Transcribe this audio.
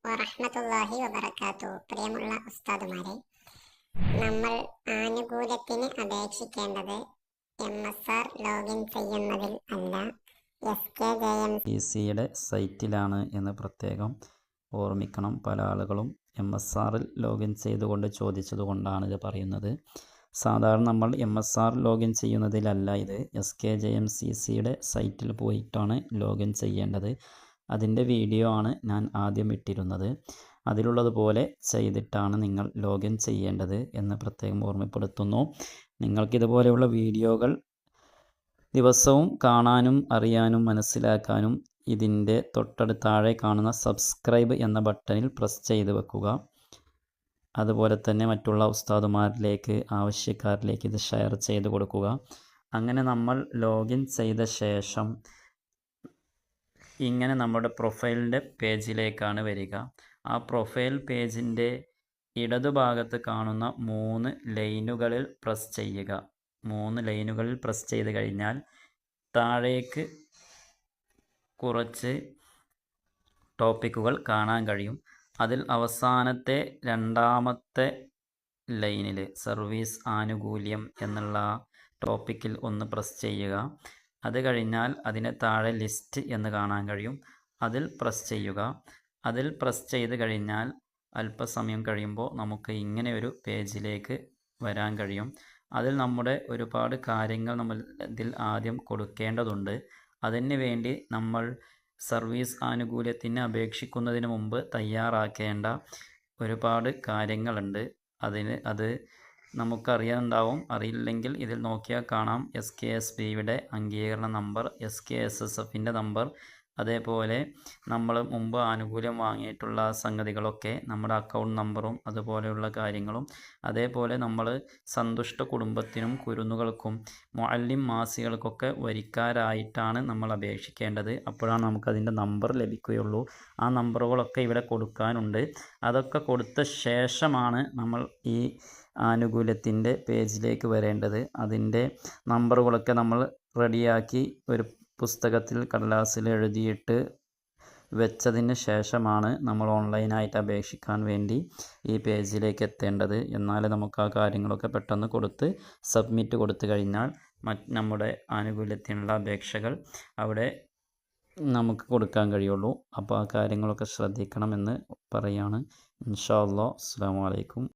വറഹ്മത്തുള്ളാഹി വബറകാതുഹു. പ്രിയമുള്ള ഉസ്താദുമാരെ, നമ്മൾ ആനുകൂല്യത്തിന് അപേക്ഷിക്കേണ്ടത് MSR ലോഗിൻ ചെയ്യുന്നതിൽ അല്ല, SKJMCയുടെ സൈറ്റിലാണ് എന്ന് പ്രത്യേകം ഓർമ്മിക്കണം. പല ആളുകളും MSRൽ ലോഗിൻ ചെയ്തുകൊണ്ട് ചോദിച്ചതുകൊണ്ടാണ് ഇത് പറയുന്നത്. സാധാരണ നമ്മൾ MSR ലോഗിൻ ചെയ്യുന്നതിലല്ല, ഇത് SKJMCയുടെ സൈറ്റിൽ പോയിട്ടാണ് ലോഗിൻ ചെയ്യേണ്ടത്. അതിൻ്റെ വീഡിയോ ആണ് ഞാൻ ആദ്യം ഇട്ടിരുന്നത്. അതിലുള്ളതുപോലെ ചെയ്തിട്ടാണ് നിങ്ങൾ ലോഗിൻ ചെയ്യേണ്ടത് എന്ന് പ്രത്യേകം ഓർമ്മപ്പെടുത്തുന്നു. നിങ്ങൾക്കിതുപോലെയുള്ള വീഡിയോകൾ ദിവസവും കാണാനും അറിയാനും മനസ്സിലാക്കാനും ഇതിൻ്റെ താഴെ കാണുന്ന സബ്സ്ക്രൈബ് എന്ന ബട്ടണിൽ പ്രസ് ചെയ്ത് വെക്കുക. അതുപോലെ തന്നെ മറ്റുള്ള ഉസ്താദുമാരിലേക്ക്, ആവശ്യക്കാരിലേക്ക് ഇത് ഷെയർ ചെയ്ത് കൊടുക്കുക. അങ്ങനെ നമ്മൾ ലോഗിൻ ചെയ്ത ശേഷം ഇങ്ങനെ നമ്മുടെ പ്രൊഫൈലിൻ്റെ പേജിലേക്കാണ് വരിക. ആ പ്രൊഫൈൽ പേജിൻ്റെ ഇടതുഭാഗത്ത് കാണുന്ന 3 ലൈനുകളിൽ പ്രസ് ചെയ്യുക. 3 ലൈനുകളിൽ പ്രസ് ചെയ്ത് കഴിഞ്ഞാൽ താഴേക്ക് കുറച്ച് ടോപ്പിക്കുകൾ കാണാൻ കഴിയും. അതിൽ അവസാനത്തെ 2ാമത്തെ ലൈനിൽ സർവീസ് ആനുകൂല്യം എന്നുള്ള ടോപ്പിക്കിൽ ഒന്ന് പ്രസ് ചെയ്യുക. അത് കഴിഞ്ഞാൽ അതിന് താഴെ ലിസ്റ്റ് എന്ന് കാണാൻ കഴിയും. അതിൽ പ്രസ് ചെയ്യുക. അതിൽ പ്രസ് ചെയ്ത് കഴിഞ്ഞാൽ അല്പസമയം കഴിയുമ്പോൾ നമുക്ക് ഇങ്ങനെ ഒരു പേജിലേക്ക് വരാൻ കഴിയും. അതിൽ നമ്മുടെ ഒരുപാട് കാര്യങ്ങൾ നമ്മൾ ഇതിൽ ആദ്യം കൊടുക്കേണ്ടതുണ്ട്. അതിന് വേണ്ടി നമ്മൾ സർവീസ് ആനുകൂല്യത്തിന് അപേക്ഷിക്കുന്നതിന് മുമ്പ് തയ്യാറാക്കേണ്ട ഒരുപാട് കാര്യങ്ങളുണ്ട്. അത് നമുക്കറിയാനുണ്ടാവും. അറിയില്ലെങ്കിൽ ഇതിൽ നോക്കിയാൽ കാണാം. SKSBയുടെ അംഗീകരണ നമ്പർ, SKSSFൻ്റെ നമ്പർ, അതേപോലെ നമ്മൾ മുമ്പ് ആനുകൂല്യം വാങ്ങിയിട്ടുള്ള സംഗതികളൊക്കെ, നമ്മുടെ അക്കൗണ്ട് നമ്പറും അതുപോലെയുള്ള കാര്യങ്ങളും, അതേപോലെ നമ്മൾ സന്തുഷ്ട കുടുംബത്തിനും കുരുന്നുകൾക്കും മുഅല്ലിം മാസികൾക്കൊക്കെ വരിക്കാരായിട്ടാണ് നമ്മൾ അപേക്ഷിക്കേണ്ടത്. അപ്പോഴാണ് നമുക്കതിൻ്റെ നമ്പർ ലഭിക്കുകയുള്ളൂ. ആ നമ്പറുകളൊക്കെ ഇവിടെ കൊടുക്കാനുണ്ട്. അതൊക്കെ കൊടുത്ത ശേഷമാണ് നമ്മൾ ഈ ആനുകൂല്യത്തിൻ്റെ പേജിലേക്ക് വരേണ്ടത്. അതിൻ്റെ നമ്പറുകളൊക്കെ നമ്മൾ റെഡിയാക്കി ഒരു പുസ്തകത്തിൽ കടലാസിൽ എഴുതിയിട്ട് വെച്ചതിന് ശേഷമാണ് നമ്മൾ ഓൺലൈനായിട്ട് അപേക്ഷിക്കാൻ വേണ്ടി ഈ പേജിലേക്ക് എത്തേണ്ടത്. എന്നാൽ നമുക്ക് ആ കാര്യങ്ങളൊക്കെ പെട്ടെന്ന് കൊടുത്ത് സബ്മിറ്റ് കൊടുത്തു കഴിഞ്ഞാൽ നമ്മുടെ ആനുകൂല്യത്തിനുള്ള അപേക്ഷകൾ അവിടെ നമുക്ക് കൊടുക്കാൻ കഴിയുള്ളൂ. അപ്പോൾ ആ കാര്യങ്ങളൊക്കെ ശ്രദ്ധിക്കണമെന്ന് പറയാണ്. ഇൻഷാ അല്ലാഹ്. അസ്സലാമു അലൈക്കും.